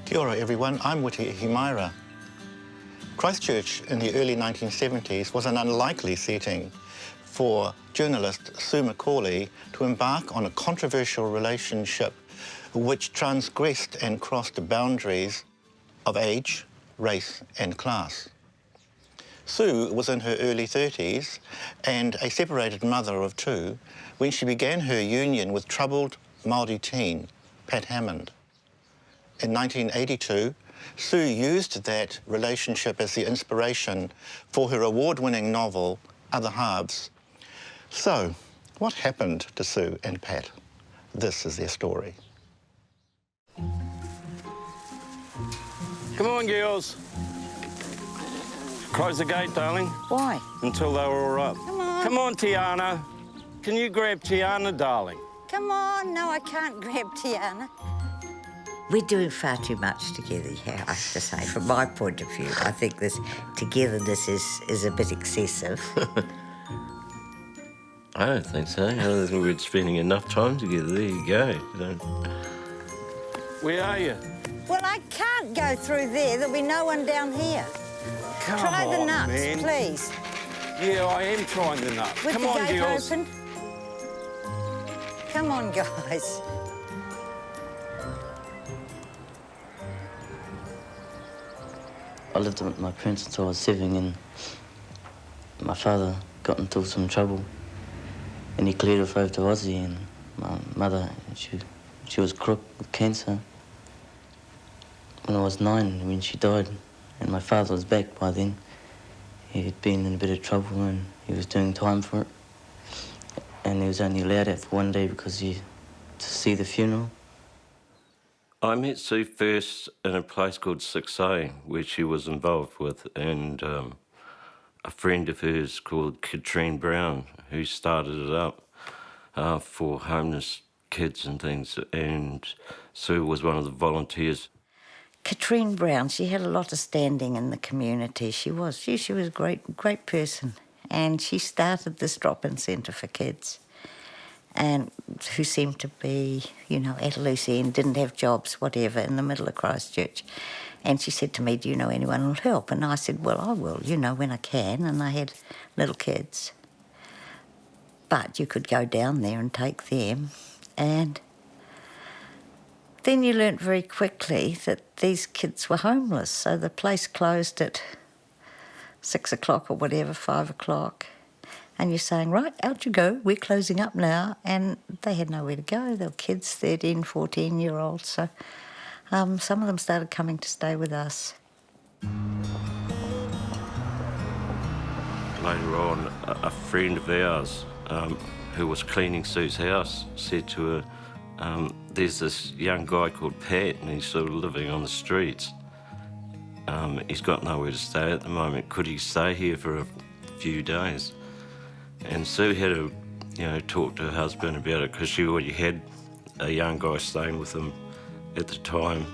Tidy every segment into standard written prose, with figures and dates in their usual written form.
Kia ora everyone, I'm Witi Himaira. Christchurch in the early 1970s was an unlikely setting for journalist Sue McCauley to embark on a controversial relationship which transgressed and crossed the boundaries of age, race and class. Sue was in her early 30s and a separated mother of two when she began her union with troubled Māori teen Pat Hammond. In 1982, Sue used that relationship as the inspiration for her award-winning novel, Other Halves. So, what happened to Sue and Pat? This is their story. Come on, girls. Close the gate, darling. Why? Until they were all up. Come on. Come on, Tiana. Can you grab Tiana, darling? Come on. No, I can't grab Tiana. We're doing far too much together here, I have to say, from my point of view. I think this togetherness is a bit excessive. I don't think so. I don't think we're spending enough time together. There you go. Where are you? Well, I can't go through there. There'll be no one down here. Come Try on, the nuts, man. please. Yeah, I am trying the nuts. With Come the on, gate girls. open. Come on, guys. I lived with my parents until I was 7, and my father got into some trouble and he cleared off over to Aussie, and my mother, she was crook with cancer. When I was 9, when she died, and my father was back by then, he had been in a bit of trouble and he was doing time for it. And he was only allowed out for one day because to see the funeral. I met Sue first in a place called 6A, where she was involved with, and a friend of hers called Katrine Brown, who started it up for homeless kids and things, and Sue was one of the volunteers. Katrine Brown, she had a lot of standing in the community. She was a great person, and she started this drop-in centre for kids, and who seemed to be, you know, at a loose end, didn't have jobs, whatever, in the middle of Christchurch. And she said to me, do you know anyone who'll help? And I said, well, I will, you know, when I can. And I had little kids. But you could go down there and take them. And then you learnt very quickly that these kids were homeless. So the place closed at 6 o'clock or whatever, 5 o'clock. And you're saying, right, out you go, we're closing up now. And they had nowhere to go. They were kids, 13, 14-year-olds. So some of them started coming to stay with us. Later on, a friend of ours who was cleaning Sue's house said to her, there's this young guy called Pat and he's sort of living on the streets. He's got nowhere to stay at the moment. Could he stay here for a few days? And Sue had to, talk to her husband about it because she already had a young guy staying with him at the time.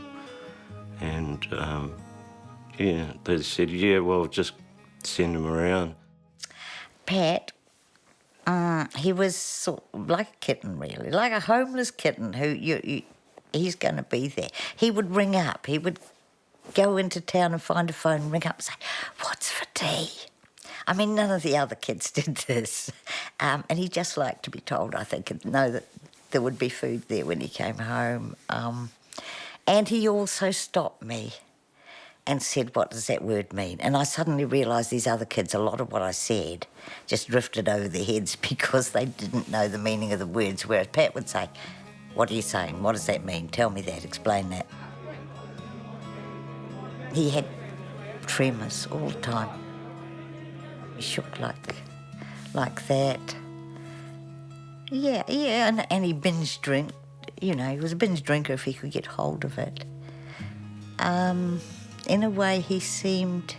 And, they said, yeah, well, just send him around. Pat, he was sort of like a kitten, really, like a homeless kitten who he's going to be there. He would ring up. He would go into town and find a phone, ring up and say, what's for tea? I mean, none of the other kids did this. And he just liked to be told, I think, and know that there would be food there when he came home. And he also stopped me and said, what does that word mean? And I suddenly realised these other kids, a lot of what I said just drifted over their heads because they didn't know the meaning of the words, whereas Pat would say, what are you saying? What does that mean? Tell me that, explain that. He had tremors all the time. He shook like that. Yeah, and he binge drank. You know, he was a binge drinker if he could get hold of it. In a way, he seemed,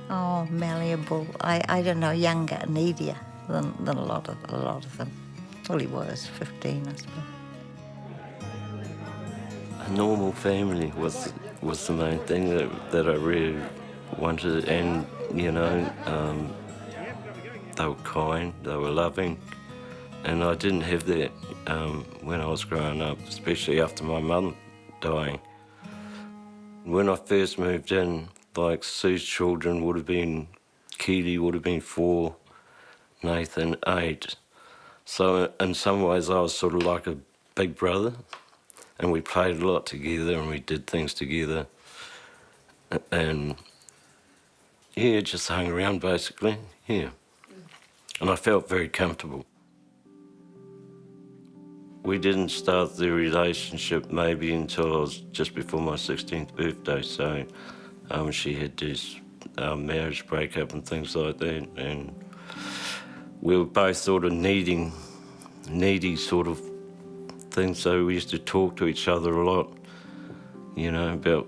malleable. I don't know, younger, needier than a lot of them. Well, he was 15, I suppose. A normal family was the main thing that I really wanted, and they were kind, they were loving, and I didn't have that when I was growing up, especially after my mum dying. When I first moved in, like Sue's children would have been, Keely would have been 4, Nathan 8. So in some ways I was sort of like a big brother, and we played a lot together and we did things together. And yeah, just hung around basically, yeah. And I felt very comfortable. We didn't start the relationship maybe until I was just before my 16th birthday, so she had this marriage breakup and things like that, and we were both sort of needy sort of things, so we used to talk to each other a lot, you know, about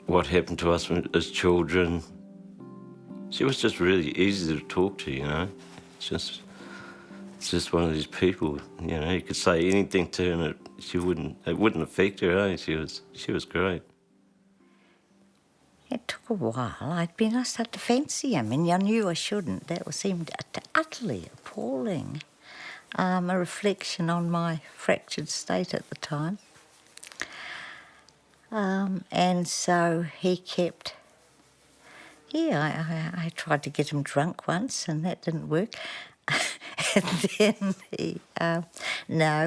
what happened to us as children. She was just really easy to talk to, you know. It's just one of these people, you know. You could say anything to her and it wouldn't affect her. Eh? She was great. It took a while. I started to fancy him, and I knew I shouldn't. That seemed utterly appalling. A reflection on my fractured state at the time. And so he kept. Yeah, I tried to get him drunk once, and that didn't work. And then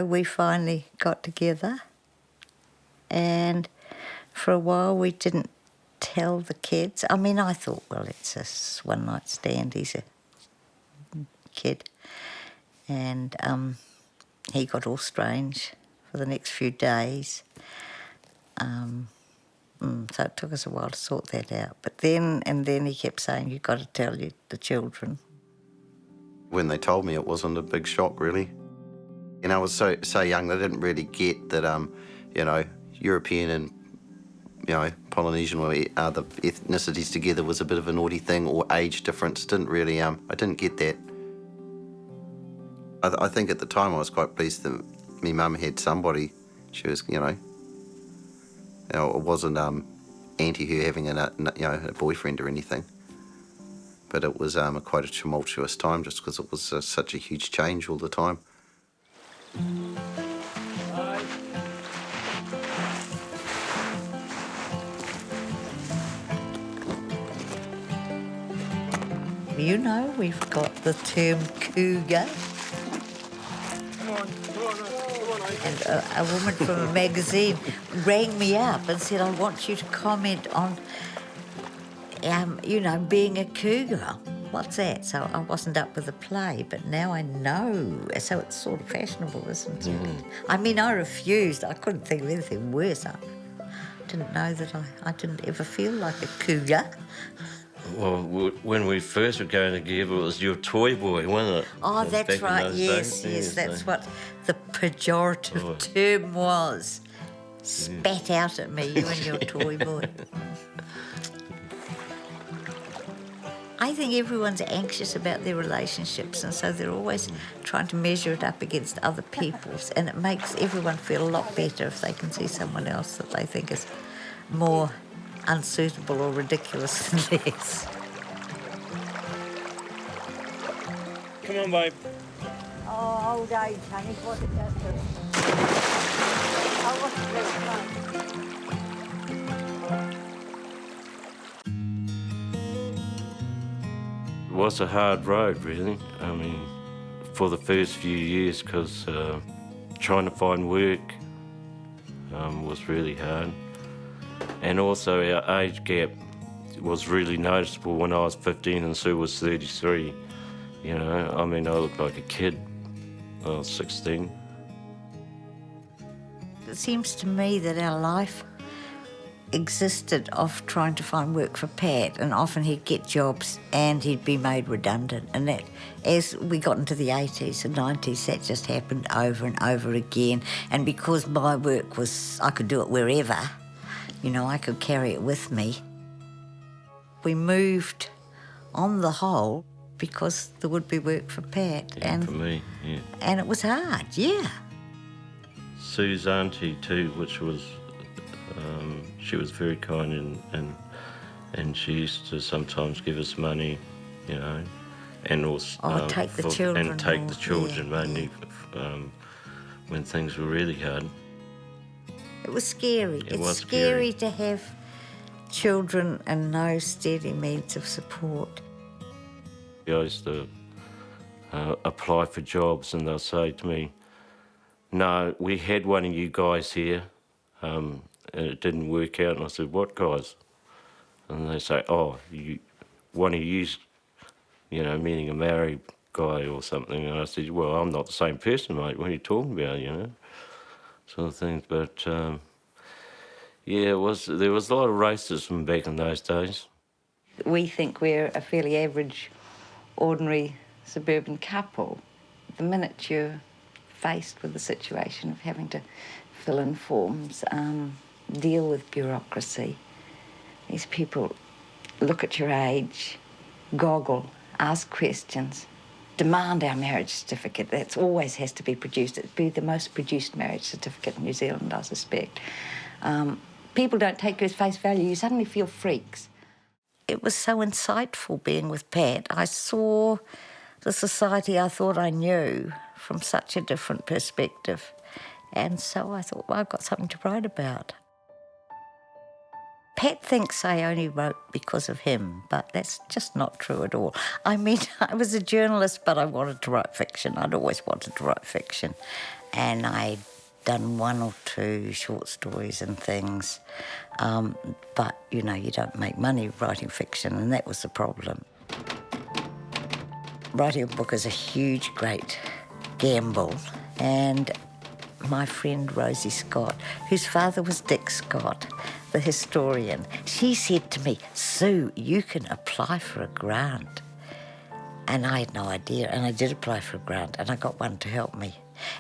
we finally got together, and for a while we didn't tell the kids. I mean, I thought, well, it's a one-night stand. He's a kid. And he got all strange for the next few days. So it took us a while to sort that out. But then he kept saying, you've got to tell the children. When they told me, it wasn't a big shock, really. And I was so young, they didn't really get that, you know, European and, you know, Polynesian or other ethnicities together was a bit of a naughty thing, or age difference. Didn't really, I didn't get that. I think at the time I was quite pleased that my mum had somebody. She was, you know, it wasn't anti her having a boyfriend or anything. But it was quite a tumultuous time just because it was such a huge change all the time. You know, we've got the term cougar. And a woman from a magazine rang me up and said, I want you to comment on, you know, being a cougar. What's that? So I wasn't up with the play, but now I know. So it's sort of fashionable, isn't it? I mean, I refused. I couldn't think of anything worse. I didn't know that I didn't ever feel like a cougar. Well, when we first were going together, it was your toy boy, wasn't it? Oh, that's right. Yes, that's what the pejorative term was. Spat out at me, you and your toy boy. I think everyone's anxious about their relationships, and so they're always trying to measure it up against other people's, and it makes everyone feel a lot better if they can see someone else that they think is more unsuitable or ridiculous than this. Come on, babe. Oh, old age, honey, what it does to us. Oh, what's very fun. It was a hard road, really. I mean, for the first few years, because trying to find work was really hard. And also our age gap was really noticeable when I was 15 and Sue was 33. You know, I mean, I looked like a kid. I was 16. It seems to me that our life existed of trying to find work for Pat, and often he'd get jobs and he'd be made redundant. And that, as we got into the 80s and 90s, that just happened over and over again. And because my work was, I could do it wherever, you know, I could carry it with me. We moved on the whole because there would be work for Pat. Yeah, and for me, yeah. And it was hard, yeah. Sue's auntie too, which was, she was very kind and she used to sometimes give us money, you know, and also take the children. And take the children mainly when things were really hard. It was scary. It It's was scary scary. to have children and no steady means of support. I used to apply for jobs and they'll say to me, no, we had one of you guys here and it didn't work out. And I said, what guys? And they say, oh, one of you, meaning a married guy or something. And I said, well, I'm not the same person, mate. What are you talking about, sort of things. But, yeah, there was a lot of racism back in those days. We think we're a fairly average, ordinary suburban couple. The minute you're faced with the situation of having to fill in forms, deal with bureaucracy, these people look at your age, goggle, ask questions, demand our marriage certificate. That always has to be produced. It'd be the most produced marriage certificate in New Zealand, I suspect. People don't take you as face value. You suddenly feel freaks. It was so insightful being with Pat. I saw the society I thought I knew from such a different perspective. And so I thought, well, I've got something to write about. Pat thinks I only wrote because of him, but that's just not true at all. I mean, I was a journalist, but I wanted to write fiction. I'd always wanted to write fiction. And I'd done one or two short stories and things. But, you don't make money writing fiction, and that was the problem. Writing a book is a huge, great gamble. And my friend Rosie Scott, whose father was Dick Scott, the historian, she said to me, Sue, you can apply for a grant. And I had no idea, and I did apply for a grant, and I got one to help me.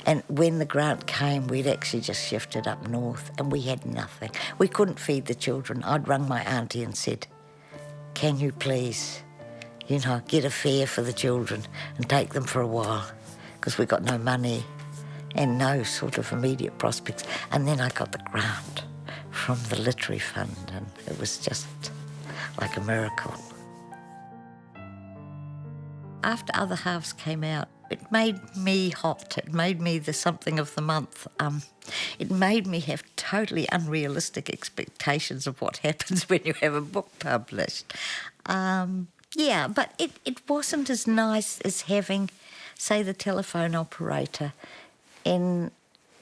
And when the grant came, we'd actually just shifted up north, and we had nothing. We couldn't feed the children. I'd rung my auntie and said, can you please, get a fare for the children and take them for a while, because we got no money and no sort of immediate prospects. And then I got the grant from the literary fund, and it was just like a miracle. After Other Halves came out, it made me hot. It made me the something of the month. It made me have totally unrealistic expectations of what happens when you have a book published. Yeah, but it wasn't as nice as having, say, the telephone operator in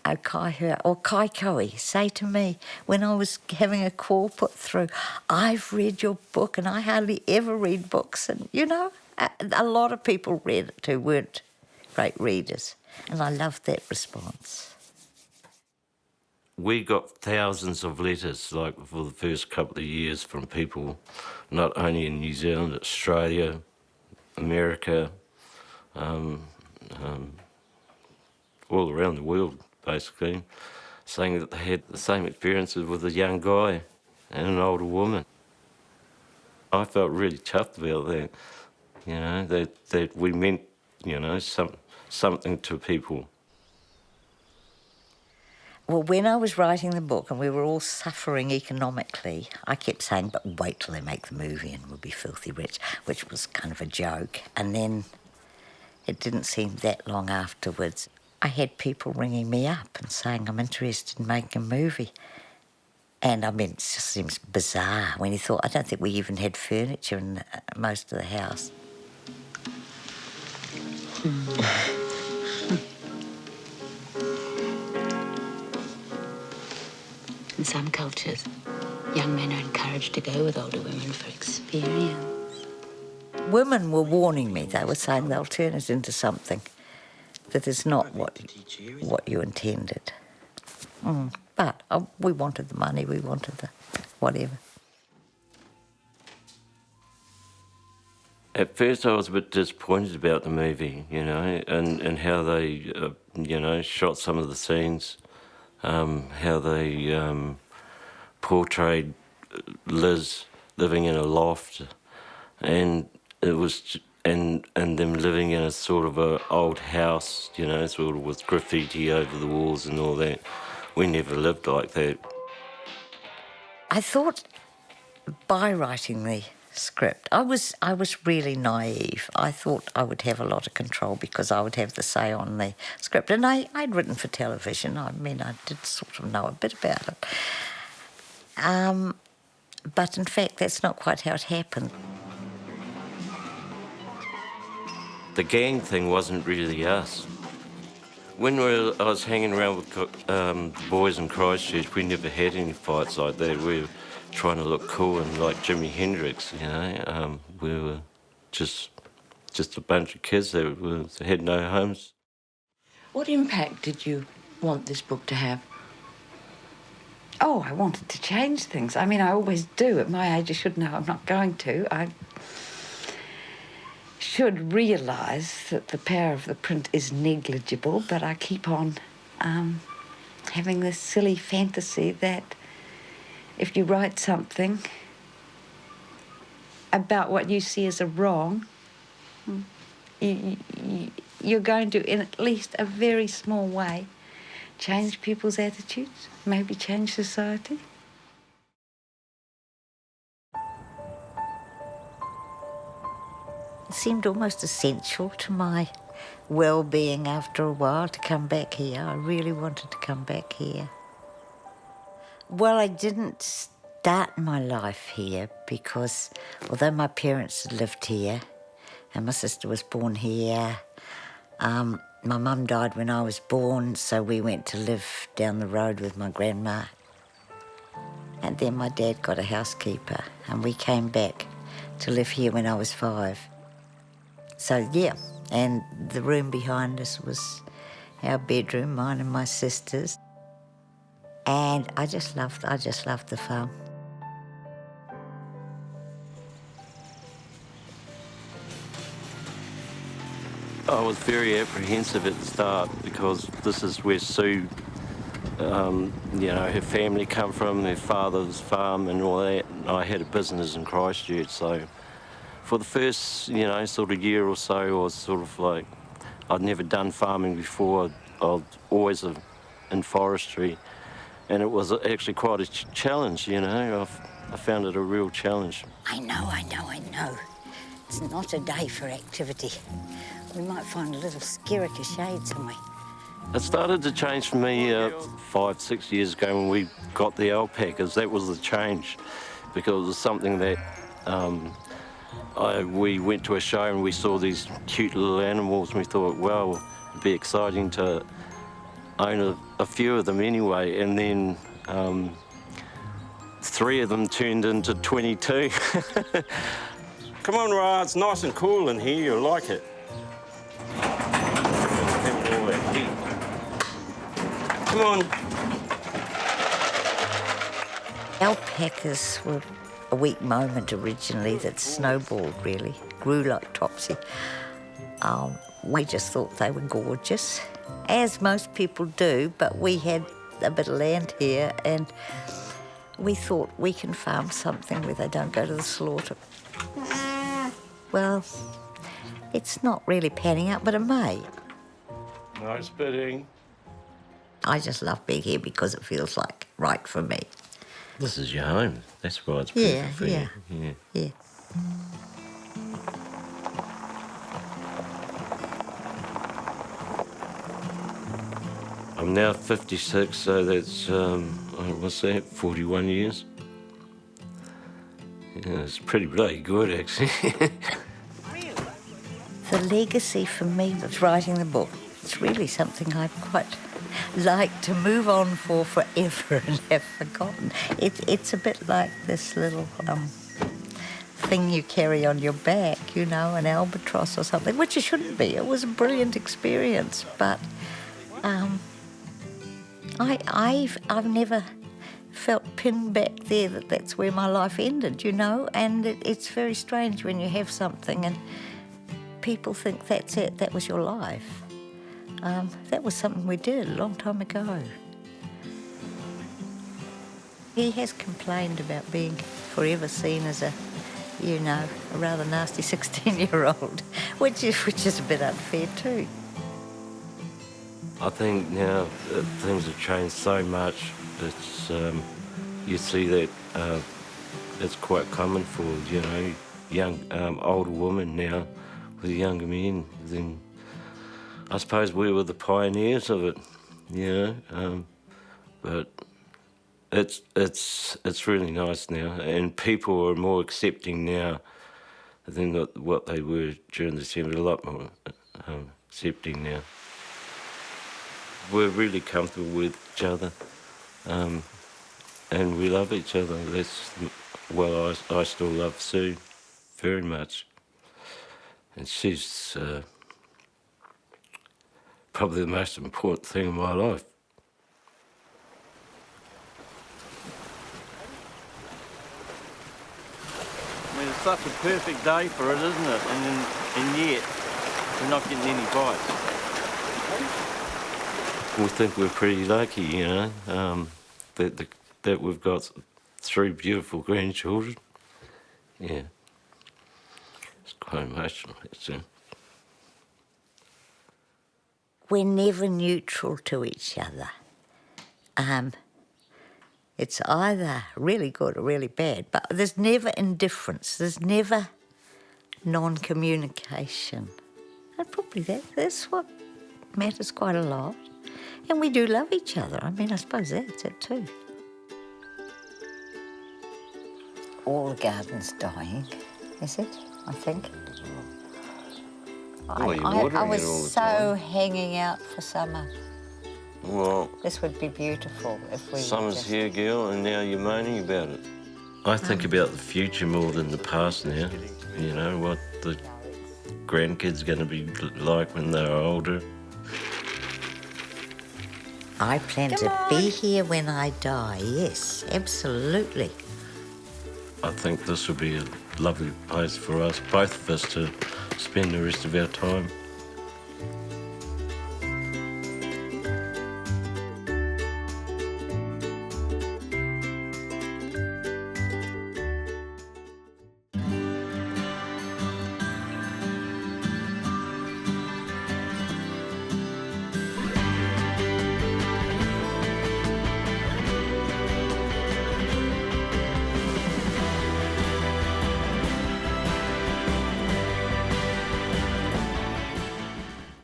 Okaihu or Kaikoui say to me when I was having a call put through, I've read your book and I hardly ever read books. And, a lot of people read it who weren't great readers. And I loved that response. We got thousands of letters, for the first couple of years from people, not only in New Zealand, Australia, America, all around the world, basically, saying that they had the same experiences with a young guy and an older woman. I felt really chuffed about that, that we meant, something to people. Well, when I was writing the book and we were all suffering economically, I kept saying, but wait till they make the movie and we'll be filthy rich, which was kind of a joke. And then it didn't seem that long afterwards, I had people ringing me up and saying, I'm interested in making a movie. And I mean, it just seems bizarre when you thought, I don't think we even had furniture in most of the house. In some cultures, young men are encouraged to go with older women for experience. Women were warning me. They were saying they'll turn it into something that is not what you intended. But we wanted the money, we wanted the whatever. At first I was a bit disappointed about the movie, and how they, shot some of the scenes, how they portrayed Liz living in a loft, and it was, and them living in a sort of a old house, sort of with graffiti over the walls and all that. We never lived like that. I thought by writing the script. I was really naive. I thought I would have a lot of control because I would have the say on the script. And I'd written for television. I mean, I did sort of know a bit about it. But in fact, that's not quite how it happened. The gang thing wasn't really us. When I was hanging around with the boys in Christchurch, we never had any fights like that. We were trying to look cool and like Jimi Hendrix, you know. We were just a bunch of kids that had no homes. What impact did you want this book to have? Oh, I wanted to change things. I mean, I always do. At my age, I should know I'm not going to. I should realise that the power of the print is negligible, but I keep on having this silly fantasy that if you write something about what you see as a wrong, you're going to, in at least a very small way, change people's attitudes, maybe change society. It seemed almost essential to my well-being after a while to come back here. I really wanted to come back here. Well, I didn't start my life here because although my parents had lived here and my sister was born here, my mum died when I was born, so we went to live down the road with my grandma. And then my dad got a housekeeper and we came back to live here when I was 5. So, yeah, and the room behind us was our bedroom, mine and my sister's. And I just loved the farm. I was very apprehensive at the start because this is where Sue, her family come from, her father's farm and all that. And I had a business in Christchurch, so for the first, sort of year or so, I was sort of like, I'd never done farming before. I was always in forestry, and it was actually quite a challenge, I found it a real challenge. I know. It's not a day for activity. We might find a little skirrica shade somewhere. It started to change for me 5, 6 years ago when we got the alpacas. That was the change, because it was something that we went to a show and we saw these cute little animals and we thought, well, it'd be exciting to own a few of them anyway. And then 3 of them turned into 22. Come on, Ra, it's nice and cool in here. You'll like it. Come on. Alpacas were a weak moment originally that snowballed, really. Grew like topsy. We just thought they were gorgeous, as most people do, but we had a bit of land here and we thought we can farm something where they don't go to the slaughter. Well, it's not really panning out, but it may. Nice bidding. I just love being here because it feels like right for me. This is your home. That's why it's perfect for you. Yeah. I'm now 56, so that's, what's that, 41 years? Yeah, it's pretty bloody good, actually. The legacy for me was writing the book. It's really something I'd quite like to move on for forever and have forgotten. It's a bit like this little thing you carry on your back, an albatross or something, which it shouldn't be. It was a brilliant experience, but I've never felt pinned back there that's where my life ended, and it's very strange when you have something and people think that's it, that was your life. That was something we did a long time ago. He has complained about being forever seen as a rather nasty 16-year-old, which is a bit unfair too. I think now that things have changed so much, it's you see that it's quite common for young, older women now with younger men, then I suppose we were the pioneers of it, you know. But it's really nice now, and people are more accepting now than what they were during the 70s. A lot more accepting now. We're really comfortable with each other, and we love each other. I still love Sue very much, and she's probably the most important thing in my life. I mean, it's such a perfect day for it, isn't it? And yet, we're not getting any bites. We think we're pretty lucky, you know, that we've got 3 beautiful grandchildren. Yeah. It's quite emotional, actually. We're never neutral to each other. It's either really good or really bad, but there's never indifference. There's never non-communication. And probably that's what matters quite a lot. And we do love each other. I mean, I suppose that's it too. All the garden's dying, is it? I think. Well, you're I watering was it all the so time. hanging out for summer. Well, This would be beautiful if we summer's just... here, girl, and now you're moaning about it. I think about the future more than the past now. You know, what the grandkids are going to be like when they're older. I plan to be here when I die, yes, absolutely. I think this would be a lovely place for us, both of us, to spend the rest of our time.